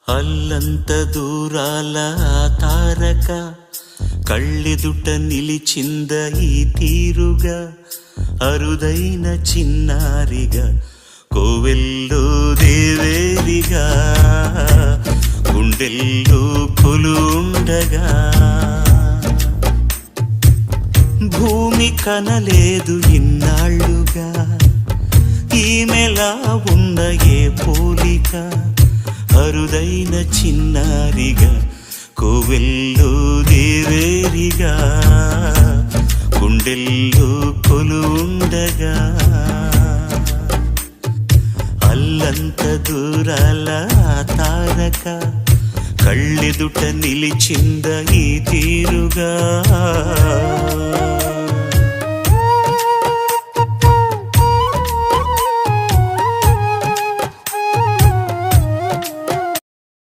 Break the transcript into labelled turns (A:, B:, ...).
A: అల్లంత దూరాల తారక కళ్ళెదుట నిలిచింద ఈ తీరుగా అరుదైన చిన్నారిగా కోవెల్లో దేవేరిగా గుండెల్లో కొలుండగా భూమి కనలేదు ఇన్నాళ్ళుగా ఈమెలా ఉన్న ఏ పోలిక అరుదైన చిన్నారిగా కోవెల్లో దేవేరిగా గుండెల్లో కొలుండగా అల్లంత దూరాల తారక కళ్ళెదుట నిలిచింద ఈ తీరుగా